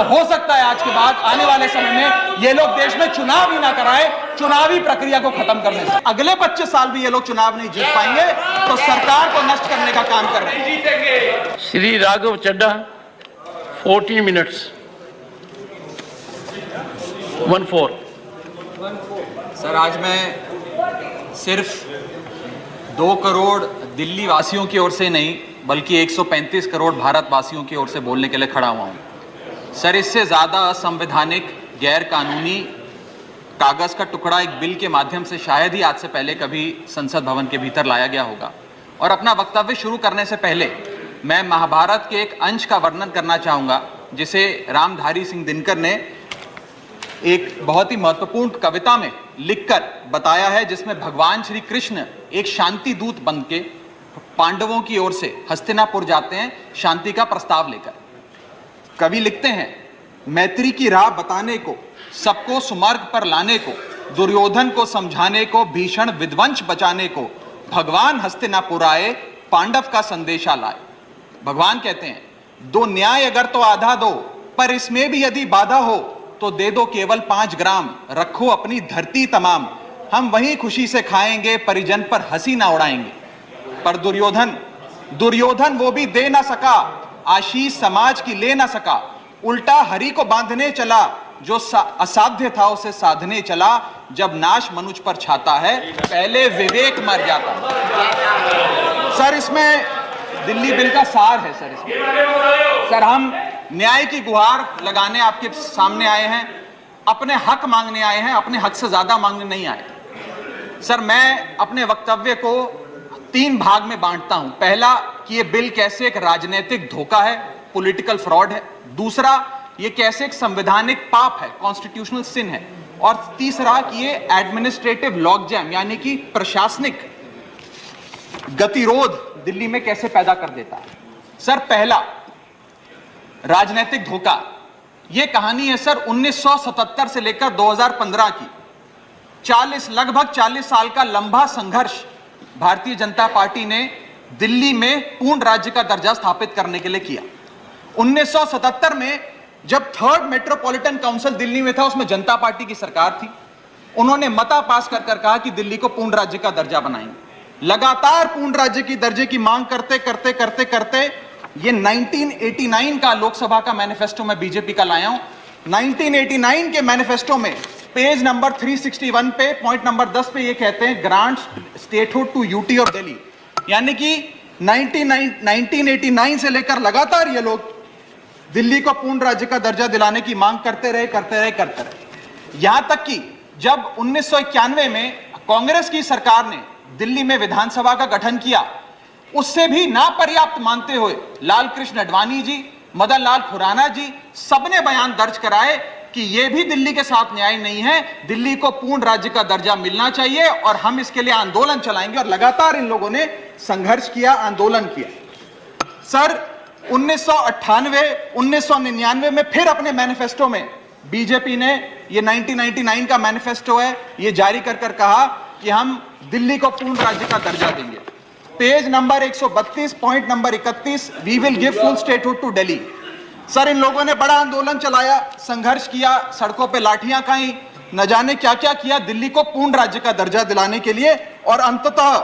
हो सकता है आज के बाद आने वाले समय में ये लोग देश में चुनाव ही ना कराए, चुनावी प्रक्रिया को खत्म करने से अगले 25 साल भी ये लोग चुनाव नहीं जीत पाएंगे, तो सरकार को नष्ट करने का काम कर रहे हैं। श्री राघव चड्ढा 40 मिनट्स 14। सर, आज मैं सिर्फ 2 करोड़ दिल्ली वासियों की ओर से नहीं बल्कि 135 करोड़ भारतवासियों की ओर से बोलने के लिए खड़ा हुआ हूं। सर, इससे ज़्यादा असंवैधानिक, गैर कानूनी कागज़ का टुकड़ा एक बिल के माध्यम से शायद ही आज से पहले कभी संसद भवन के भीतर लाया गया होगा। और अपना वक्तव्य शुरू करने से पहले मैं महाभारत के एक अंश का वर्णन करना चाहूँगा जिसे रामधारी सिंह दिनकर ने एक बहुत ही महत्वपूर्ण कविता में लिखकर बताया है, जिसमें भगवान श्री कृष्ण एक शांति दूत बन के पांडवों की ओर से हस्तिनापुर जाते हैं शांति का प्रस्ताव लेकर। कवि लिखते हैं, मैत्री की राह बताने को, सबको सुमार्ग पर लाने को, दुर्योधन को समझाने को, भीषण विध्वंस बचाने को, भगवान हस्तिनापुर आए, पांडव का संदेशा लाए। भगवान कहते हैं, दो न्याय अगर तो आधा दो, पर इसमें भी यदि बाधा हो तो दे दो केवल 5 ग्राम, रखो अपनी धरती तमाम, हम वहीं खुशी से खाएंगे, परिजन पर हंसी ना उड़ाएंगे। पर दुर्योधन वो भी दे ना सका, आशीष समाज की ले ना सका, उल्टा हरि को बांधने चला, जो असाध्य था उसे साधने चला, जब नाश मनुष्य पर छाता है पहले विवेक मर जाता। सर, इसमें दिल्ली बिल का सार है। सर, हम न्याय की गुहार लगाने आपके सामने आए हैं, अपने हक मांगने आए हैं, अपने हक से ज्यादा मांगने नहीं आए। सर, मैं अपने वक्तव्य को 3 भाग में बांटता हूं। पहला कि ये बिल कैसे एक राजनीतिक धोखा है, पॉलिटिकल फ्रॉड है। दूसरा, ये कैसे एक संवैधानिक पाप है, कॉन्स्टिट्यूशनल सिन है। और तीसरा कि ये एडमिनिस्ट्रेटिव लॉकजैम यानी कि प्रशासनिक गतिरोध दिल्ली में कैसे पैदा कर देता है। सर, पहला राजनीतिक धोखा, यह कहानी है सर 1977 से लेकर 2015 की। लगभग 40 साल का लंबा संघर्ष भारतीय जनता पार्टी ने दिल्ली में पूर्ण राज्य का दर्जा स्थापित करने के लिए किया। 1977 में जब 3rd मेट्रोपॉलिटन काउंसिल दिल्ली में था, उसमें जनता पार्टी की सरकार थी। उन्होंने मता पास कर कहा कि दिल्ली को पूर्ण राज्य का दर्जा बनाएंगे। लगातार पूर्ण राज्य की दर्जे की मांग करते करते करते करते ये 1989 का लोकसभा का मैनिफेस्टो में बीजेपी का लाया हूं। 1989 के मैनिफेस्टो में पेज नंबर 361 पे पॉइंट नंबर 10 पे ये कहते हैं, grant statehood to UT of Delhi. यानी कि 1989 से लेकर लगातार ये लोग दिल्ली को पूर्ण राज्य का दर्जा दिलाने की मांग करते रहे। यहां तक कि जब 1991 में कांग्रेस की सरकार ने दिल्ली में विधानसभा का गठन किया, उससे भी ना पर्याप्त मानते हुए लाल कृष्ण आडवाणी जी, मदन लाल खुराना जी सबने बयान दर्ज कराए कि यह भी दिल्ली के साथ न्याय नहीं है, दिल्ली को पूर्ण राज्य का दर्जा मिलना चाहिए और हम इसके लिए आंदोलन चलाएंगे। और लगातार इन लोगों ने संघर्ष किया, आंदोलन किया। सर, 1999 में फिर अपने मैनिफेस्टो में बीजेपी ने, ये 1999 का मैनिफेस्टो है, ये जारी कर कहा कि हम दिल्ली को पूर्ण राज्य का दर्जा देंगे। Page number 132 point number 31, we will give full statehood to Delhi. Sir, इन लोगों ने बड़ा आंदोलन चलाया, संघर्ष किया, सड़कों पे लाठियां खाई, न जाने क्या क्या किया दिल्ली को पूर्ण राज्य का दर्जा दिलाने के लिए। और अंततः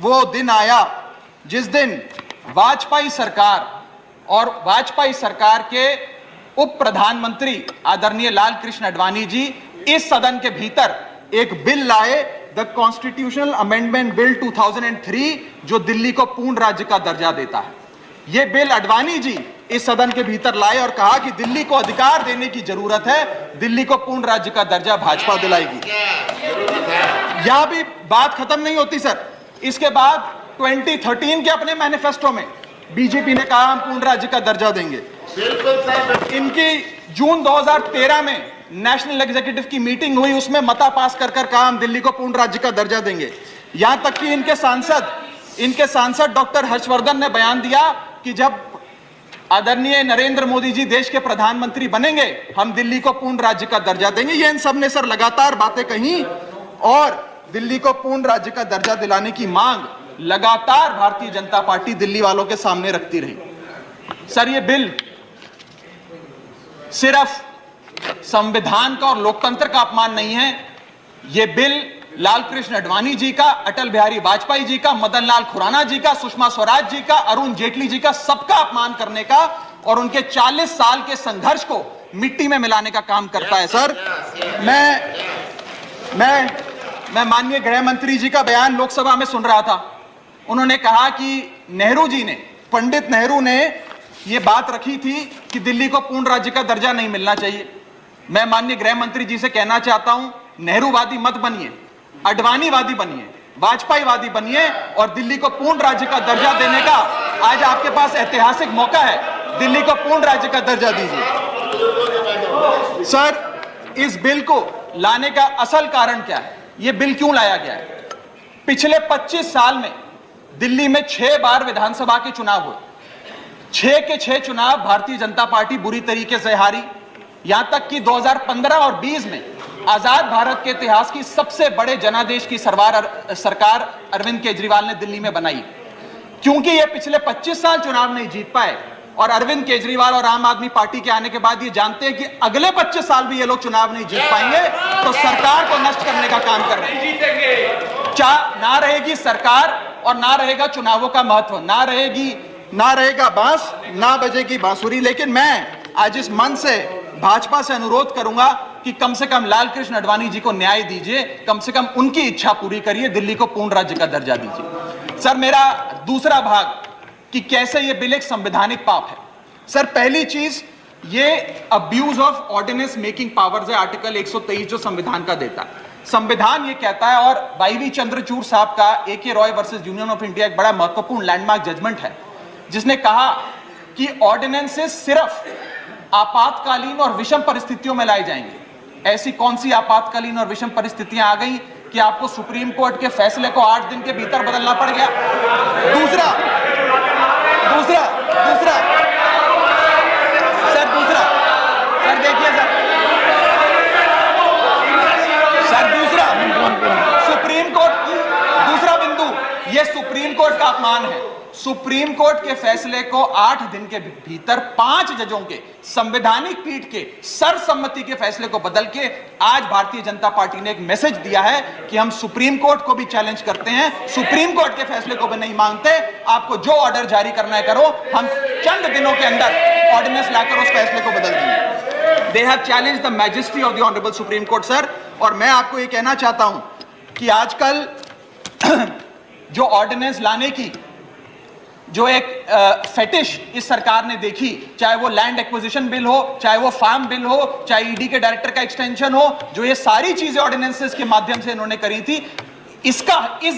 वो दिन आया जिस दिन वाजपेयी सरकार के उप प्रधानमंत्री आदरणीय लाल कृष्ण आडवाणी जी इस सदन के भीतर एक बिल लाए, द कॉन्स्टिट्यूशनल अमेंडमेंट बिल 2003, जो दिल्ली को पूर्ण राज्य का दर्जा देता है। यह बिल आडवाणी जी इस सदन के भीतर लाए और कहा कि दिल्ली को अधिकार देने की जरूरत है, दिल्ली को पूर्ण राज्य का दर्जा भाजपा दिलाएगी। यहां भी बात खत्म नहीं होती सर। इसके बाद 2013 के अपने मैनिफेस्टो में बीजेपी ने कहा हम पूर्ण राज्य का दर्जा देंगे। इनकी जून 2013 में नेशनल एग्जीक्यूटिव की मीटिंग हुई, उसमें मता पास कर कहा हम दिल्ली को पूर्ण राज्य का दर्जा देंगे। यहां तक कि इनके सांसद डॉक्टर हर्षवर्धन ने बयान दिया कि जब आदरणीय नरेंद्र मोदी जी देश के प्रधानमंत्री बनेंगे, हम दिल्ली को पूर्ण राज्य का दर्जा देंगे। ये इन सब ने सर लगातार बातें कही और दिल्ली को पूर्ण राज्य का दर्जा दिलाने की मांग लगातार भारतीय जनता पार्टी दिल्ली वालों के सामने रखती रही। सर, ये बिल सिर्फ संविधान का और लोकतंत्र का अपमान नहीं है, यह बिल लाल कृष्ण आडवाणी जी का, अटल बिहारी वाजपेयी जी का, मदन लाल खुराना जी का, सुषमा स्वराज जी का, अरुण जेटली जी का, सबका अपमान करने का और उनके 40 साल के संघर्ष को मिट्टी में मिलाने का काम करता है। सर, मैं माननीय गृह मंत्री जी का बयान लोकसभा में सुन रहा था। उन्होंने कहा कि नेहरू जी ने, पंडित नेहरू ने यह बात रखी थी कि दिल्ली को पूर्ण राज्य का दर्जा नहीं मिलना चाहिए। मैं माननीय गृह मंत्री जी से कहना चाहता हूं, नेहरूवादी मत बनिए, आडवाणीवादी बनिए, वाजपेयीवादी बनिए और दिल्ली को पूर्ण राज्य का दर्जा देने का आज आपके पास ऐतिहासिक मौका है। दिल्ली को पूर्ण राज्य का दर्जा दीजिए। सर, इस बिल को लाने का असल कारण क्या है? यह बिल क्यों लाया गया है? पिछले 25 साल में दिल्ली में 6 बार विधानसभा के चुनाव हुए। 6 के 6 चुनाव भारतीय जनता पार्टी बुरी तरीके से हारी। यहां तक कि 2015 और 20 में आजाद भारत के इतिहास की सबसे बड़े जनादेश की सरकार अरविंद केजरीवाल ने दिल्ली में बनाई। क्योंकि ये पिछले 25 साल चुनाव नहीं जीत पाए और अरविंद केजरीवाल और आम आदमी पार्टी के आने के बाद ये जानते हैं कि अगले 25 साल भी ये लोग चुनाव नहीं जीत पाएंगे, तो सरकार को नष्ट करने का काम कर रहे हैं। ना रहेगी सरकार और ना रहेगा चुनावों का महत्व, ना रहेगा बांस, ना बजेगी बांसुरी। लेकिन मैं आज इस मंच से भाजपा से अनुरोध करूंगा कि कम से कम लाल कृष्ण आडवाणी जी को न्याय दीजिए, कम से कम उनकी इच्छा पूरी करिए, दिल्ली को पूर्ण राज्य का दर्जा दीजिए। सर, मेरा दूसरा भाग कि कैसे यह बिल एक संवैधानिक पाप है। सर, पहली चीज, ये abuse of ordinance making powers है, आर्टिकल 123 जो संविधान का देता है। संविधान ये कहता है, और वाईवी चंद्रचूड़ साहब का AK Roy versus union of India एक बड़ा महत्वपूर्ण लैंडमार्क जजमेंट है, जिसने कहा कि ऑर्डिनेंसेस सिर्फ आपातकालीन और विषम परिस्थितियों में लाए जाएंगे। ऐसी कौन सी आपातकालीन और विषम परिस्थितियां आ गई कि आपको सुप्रीम कोर्ट के फैसले को 8 दिन के भीतर बदलना पड़ गया? दूसरा देखिए सुप्रीम कोर्ट की दूसरा बिंदु, यह सुप्रीम कोर्ट का अपमान है। सुप्रीम कोर्ट के फैसले को 8 दिन के भीतर 5 जजों के संवैधानिक पीठ के सर्वसम्मति के फैसले को बदल के आज भारतीय जनता पार्टी ने एक मैसेज दिया है कि हम सुप्रीम कोर्ट को भी चैलेंज करते हैं, सुप्रीम कोर्ट के फैसले को भी नहीं मांगते। आपको जो ऑर्डर जारी करना है करो, हम चंद दिनों के अंदर ऑर्डिनेंस लाकर उस फैसले को बदल देंगे। They have challenge the majesty of the honourable supreme court. Sir, और मैं आपको ये कहना चाहता हूं कि आजकल जो ऑर्डिनेंस लाने की जो एक फेटिश इस सरकार ने देखी, चाहे वो लैंड एक्विजिशन बिल हो, चाहे वो फार्म बिल हो, चाहे ईडी के डायरेक्टर का एक्सटेंशन हो, जो ये सारी चीजें ऑर्डिनेंसेस के माध्यम से इन्होंने करी थी, इस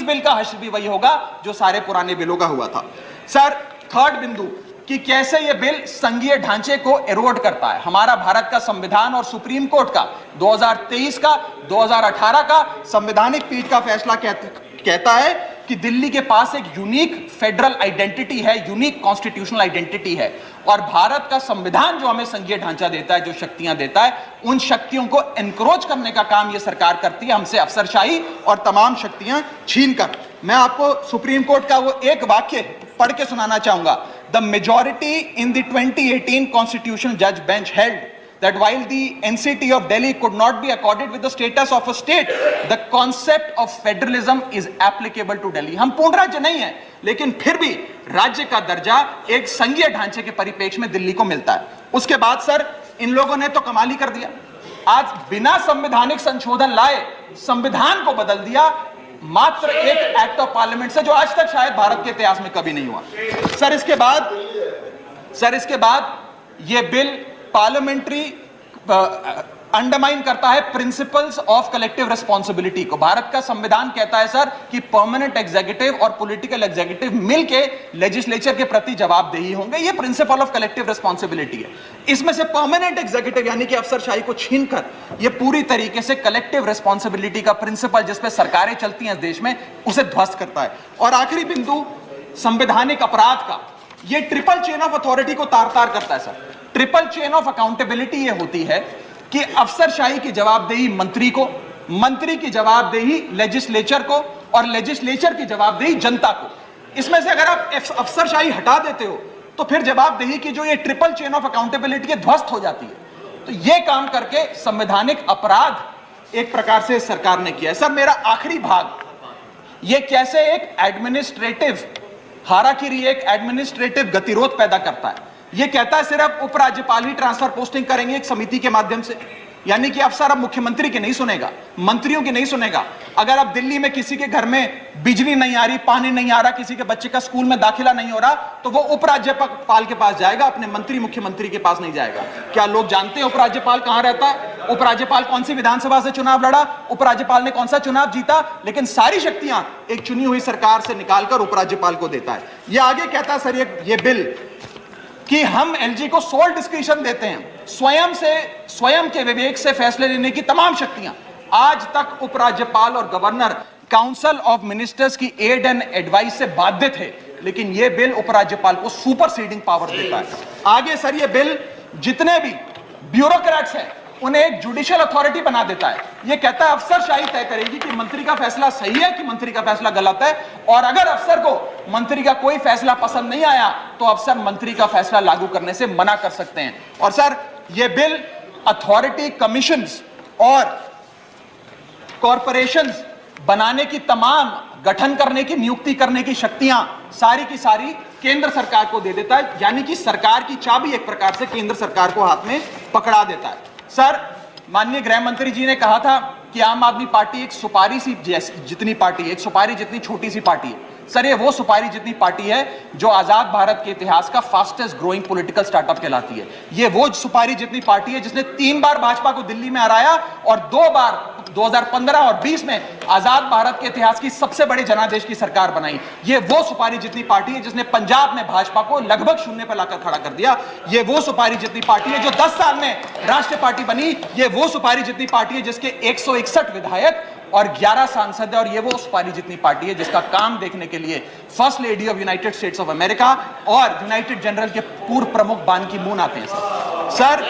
बिल का हश्र भी वही होगा जो सारे पुराने बिलों का हुआ था। सर, थर्ड बिंदु कि कैसे ये बिल संघीय ढांचे को एरोड करता है। हमारा भारत का संविधान और सुप्रीम कोर्ट का 2023 का 2018 का संवैधानिक पीठ का फैसला कहता है कि दिल्ली के पास एक यूनिक फेडरल आइडेंटिटी है, यूनिक कॉन्स्टिट्यूशनल आइडेंटिटी है, और भारत का संविधान जो हमें संघीय ढांचा देता है, जो शक्तियां देता है, उन शक्तियों को एनक्रोच करने का काम यह सरकार करती है, हमसे अफसरशाही और तमाम शक्तियां छीनकर। मैं आपको सुप्रीम कोर्ट का वो एक वाक्य पढ़ के सुनाना चाहूंगा। The majority in the 2018 constitutional जज bench held that while the NCT of Delhi could not be accorded with the status of a state, the concept of federalism is applicable to Delhi. हम पूर्ण राज्य नहीं है, लेकिन फिर भी राज्य का दर्जा एक संघीय ढांचे के परिप्रेक्ष्य में दिल्ली को मिलता है। उसके बाद सर, इन लोगों ने तो कमाल ही कर दिया। आज बिना संवैधानिक संशोधन लाए संविधान को बदल दिया, मात्र एक एक्ट ऑफ पार्लियामेंट से, जो आज तक शायद भारत के इतिहास में कभी नहीं हुआ। सर, इसके बाद यह बिल पार्लियामेंट्री अंडरमाइन करता है प्रिंसिपल्स ऑफ कलेक्टिव रिस्पांसिबिलिटी को। भारत का संविधान कहता है सर कि परमानेंट एग्जीक्यूटिव और पॉलिटिकल एग्जीक्यूटिव मिलके लेजिस्लेचर के प्रति जवाबदेही होंगे। ये प्रिंसिपल ऑफ कलेक्टिव रिस्पांसिबिलिटी है। इसमें से परमानेंट एग्जीक्यूटिव यानी कि अफसरशाही को छीनकर ये पूरी तरीके से कलेक्टिव रिस्पांसिबिलिटी का प्रिंसिपल, जिसपे सरकारें चलती हैं इस देश में, उसे ध्वस्त करता है। और आखिरी बिंदु संवैधानिक अपराध का, ये ट्रिपल चेन ऑफ अथॉरिटी को तार तार करता है sir. Triple chain of accountability ये होती है कि अफसरशाही की जवाबदेही मंत्री को, मंत्री की जवाबदेही लेजिस्लेचर को, और लेजिस्लेचर की जवाबदेही जनता को। इसमें से अगर आप अफसरशाही हटा देते हो तो फिर जवाबदेही की जो ये ट्रिपल चेन ऑफ अकाउंटेबिलिटी ध्वस्त हो जाती है। तो ये काम करके संवैधानिक अपराध एक प्रकार से सरकार ने किया है। सर, मेरा आखिरी भाग, ये कैसे एक एडमिनिस्ट्रेटिव हाराकिरी, एक एडमिनिस्ट्रेटिव गतिरोध पैदा करता है। ये कहता है सिर्फ उपराज्यपाल ही ट्रांसफर पोस्टिंग करेंगे एक समिति के माध्यम से, यानी कि अफसर अब मुख्यमंत्री की नहीं सुनेगा, मंत्रियों की नहीं सुनेगा। अगर अब दिल्ली में किसी के घर में बिजली नहीं आ रही, पानी नहीं आ रहा, किसी के बच्चे का स्कूल में दाखिला नहीं हो रहा, तो वो उपराज्यपाल के पास जाएगा, अपने मंत्री मुख्यमंत्री के पास नहीं जाएगा। क्या लोग जानते हैं उपराज्यपाल कहां रहता है? उपराज्यपाल कौन सी विधानसभा से चुनाव लड़ा, उपराज्यपाल ने कौन सा चुनाव जीता? लेकिन सारी शक्तियां एक चुनी हुई सरकार से निकालकर उपराज्यपाल को देता है। यह आगे कहता है सर ये बिल कि हम एलजी को सोल डिस्क्रिशन देते हैं, स्वयं के विवेक से फैसले लेने की तमाम शक्तियां। आज तक उपराज्यपाल और गवर्नर काउंसिल ऑफ मिनिस्टर्स की एड एंड एडवाइस से बाध्य थे, लेकिन यह बिल उपराज्यपाल को सुपरसीडिंग पावर देता है। आगे सर ये बिल जितने भी ब्यूरोक्रेट्स हैं उन्हें एक जुडिशियल अथॉरिटी बना देता है। यह कहता है अफसरशाही तय करेगी कि मंत्री का फैसला सही है कि मंत्री का फैसला गलत है, और अगर अफसर को मंत्री का कोई फैसला पसंद नहीं आया तो अफसर मंत्री का फैसला लागू करने से मना कर सकते हैं। और सर यह बिल अथॉरिटी, कमीशंस और कॉरपोरेशंस बनाने की, तमाम गठन करने की, नियुक्ति करने की शक्तियां सारी की सारी केंद्र सरकार को दे देता है, यानी कि सरकार की चाबी एक प्रकार से केंद्र सरकार को हाथ में पकड़ा देता है। सर, माननीय गृह मंत्री जी ने कहा था कि आम आदमी पार्टी एक सुपारी सी जितनी पार्टी है, एक सुपारी जितनी छोटी सी पार्टी है। सर, ये वो सुपारी जितनी पार्टी है जो आजाद भारत के इतिहास का फास्टेस्ट ग्रोइंग पॉलिटिकल स्टार्टअप कहलाती है। ये वो सुपारी जितनी पार्टी है जिसने 3 बार भाजपा को दिल्ली में हराया और 2 बार 2015 और 20 में आजाद भारत के इतिहास की सबसे बड़ी जनादेश की सरकार बनाई। ये वो सुपारी जितनी पार्टी है जिसने पंजाब में भाजपा को लगभग शून्य पर लाकर खड़ा कर दिया। ये वो सुपारी जितनी पार्टी है जो 10 साल में राष्ट्रीय पार्टी बनी। ये वो सुपारी जितनी पार्टी है जिसके 161 विधायक और 11 सांसद है। और ये वो सुपारी जितनी पार्टी है जिसका काम देखने के लिए first lady of United states of America और यूनाइटेड जनरल के पूर्व प्रमुख बान की मून आते हैं। सर,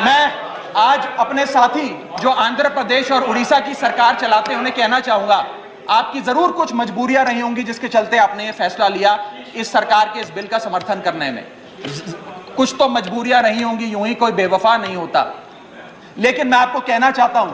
मैं आज अपने साथी जो आंध्र प्रदेश और उड़ीसा की सरकार चलाते हैं उन्हें कहना चाहूंगा, आपकी जरूर कुछ मजबूरियां रही होंगी जिसके चलते आपने ये फैसला लिया इस सरकार के इस बिल का समर्थन करने में। कुछ तो मजबूरियां रही होंगी, यूं ही कोई बेवफा नहीं होता। लेकिन मैं आपको कहना चाहता हूं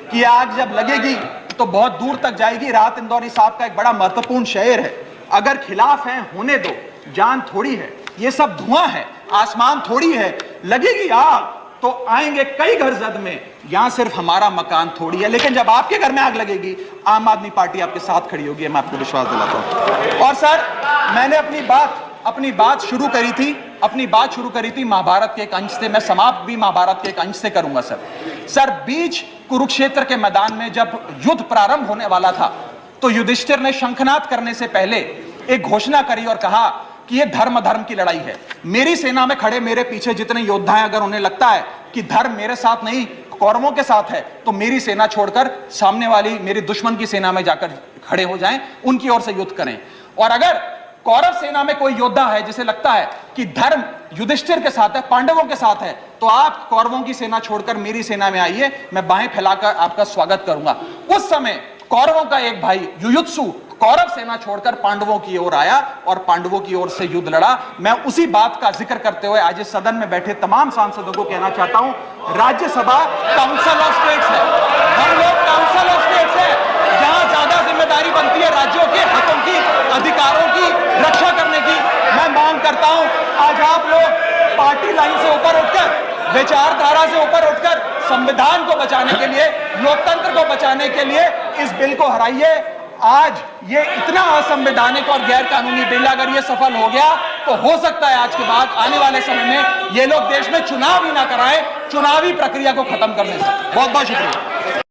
कि आग जब लगेगी तो बहुत दूर तक जाएगी। राहत इंदौरी साहब का एक बड़ा महत्वपूर्ण शेर है, अगर खिलाफ है होने दो, जान थोड़ी है, ये सब धुआं है, आसमान थोड़ी है, लगेगी आग तो आएंगे कई घर जद में, यहां सिर्फ हमारा मकान थोड़ी है। लेकिन जब आपके घर में आग लगेगी, आम आदमी पार्टी आपके साथ खड़ी होगी, मैं आपको विश्वास दिलाता हूं। और सर, मैंने अपनी बात शुरू करी थी महाभारत के एक अंश से, मैं समाप्त भी महाभारत के एक अंश से करूंगा। सर, बीच कुरुक्षेत्र के मैदान में जब युद्ध प्रारंभ होने वाला था तो युधिष्ठिर ने शंखनाद करने से पहले एक घोषणा करी और कहा कि यह धर्म की लड़ाई है। मेरी सेना में खड़े मेरे पीछे जितने योद्धा हैं, अगर उन्हें लगता है कि धर्म मेरे साथ नहीं कौरवों के साथ है, तो मेरी सेना छोड़कर सामने वाली मेरे दुश्मन की सेना में जाकर खड़े हो जाएं, उनकी ओर से युद्ध करें। और अगर कौरव सेना में कोई योद्धा है जिसे लगता है कि धर्म युधिष्ठिर के साथ है, पांडवों के साथ है, तो आप कौरवों की सेना छोड़कर मेरी सेना में आइए, मैं बाहें फैलाकर आपका स्वागत करूंगा। उस समय कौरवों का एक भाई युयुत्सु कौरव सेना छोड़कर पांडवों की ओर आया और पांडवों की ओर से युद्ध लड़ा। मैं उसी बात का जिक्र करते हुए आज इस सदन में बैठे तमाम सांसदों को कहना चाहता हूं, राज्यसभा काउंसिल ऑफ स्टेट्स है, हम लोग काउंसिल ऑफ स्टेट्स है, जहां ज्यादा जिम्मेदारी बनती है राज्यों के हितों की, अधिकारों की रक्षा करने की। मैं मांग करता हूं, आज आप लोग पार्टी लाइन से ऊपर उठकर, विचारधारा से ऊपर उठकर संविधान को बचाने के लिए, लोकतंत्र को बचाने के लिए इस बिल को हराइए। आज ये इतना असंवैधानिक और गैर कानूनी बिल अगर ये सफल हो गया तो हो सकता है आज के बाद आने वाले समय में ये लोग देश में चुनाव ही ना कराएं, चुनावी प्रक्रिया को खत्म करने से। बहुत बहुत शुक्रिया।